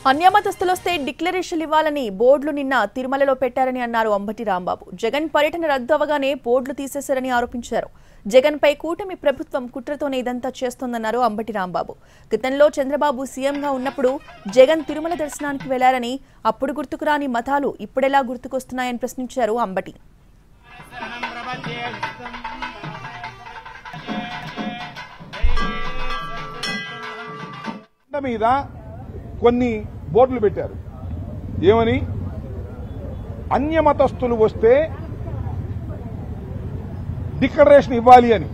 అన్యమతస్తులొస్తే డిక్లరేషన్లు ఇవ్వాలని బోర్డులు నిన్న తిరుమలలో పెట్టారని అన్నారు అంబటి రాంబాబు. జగన్ పర్యటన రద్దు అవగానే బోర్డులు తీసేశారని ఆరోపించారు. జగన్ పై కూటమి ప్రభుత్వం కుట్రతోనే ఇదంతా చేస్తోందన్నారు అంబటి రాంబాబు. గతంలో చంద్రబాబు సీఎంగా ఉన్నప్పుడు జగన్ తిరుమల దర్శనానికి వెళ్లారని, అప్పుడు గుర్తుకురాని మతాలు ఇప్పుడెలా గుర్తుకొస్తున్నాయని ప్రశ్నించారు అంబటి. మీద కొన్ని బోర్డులు పెట్టారు. ఏమని? అన్యమతస్తులు వస్తే డిక్లరేషన్ ఇవ్వాలి అని.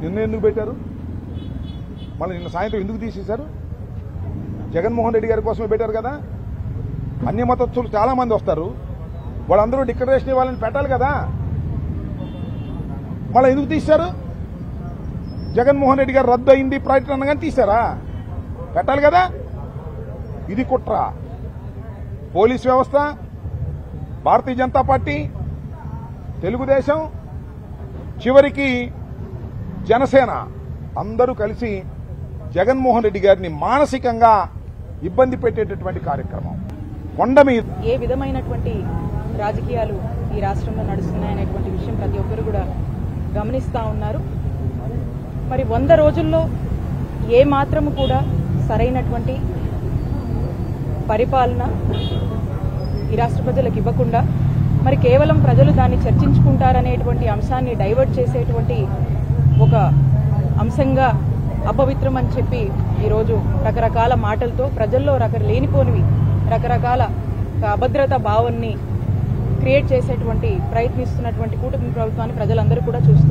నిన్న ఎందుకు పెట్టారు? మళ్ళీ నిన్న సాయంత్రం ఎందుకు తీసేశారు? జగన్మోహన్ రెడ్డి గారి కోసమే పెట్టారు కదా. అన్యమతస్తులు చాలా మంది వస్తారు, వాళ్ళందరూ డిక్లరేషన్ ఇవ్వాలని పెట్టాలి కదా. మళ్ళీ ఎందుకు తీశారు? జగన్మోహన్ రెడ్డి గారు రద్దు అయింది పర్యటన అనగానే తీశారా? పెట్టాలి కదా. ఇది కుట్ర. పోలీస్ వ్యవస్థ, భారతీయ జనతా పార్టీ, తెలుగుదేశం, చివరికి జనసేన అందరూ కలిసి జగన్మోహన్ రెడ్డి గారిని మానసికంగా ఇబ్బంది పెట్టేటటువంటి కార్యక్రమం. కొండ మీద ఏ విధమైనటువంటి రాజకీయాలు ఈ రాష్ట్రంలో నడుస్తున్నాయనేటువంటి విషయం ప్రతి ఒక్కరు కూడా గమనిస్తూ ఉన్నారు. మరి 100 రోజుల్లో ఏ మాత్రము కూడా సరైనటువంటి పరిపాలన ఈ రాష్ట్ర ప్రజలకు ఇవ్వకుండా మరి కేవలం ప్రజలు దాన్ని చర్చించుకుంటారనేటువంటి అంశాన్ని డైవర్ట్ చేసేటువంటి ఒక అంశంగా అపవిత్రం అని చెప్పి ఈరోజు రకరకాల మాటలతో ప్రజల్లో లేనిపోనివి రకరకాల అభద్రతా భావాన్ని క్రియేట్ చేసేటువంటి ప్రయత్నిస్తున్నటువంటి కూటమి ప్రభుత్వాన్ని ప్రజలందరూ కూడా చూస్తున్నారు.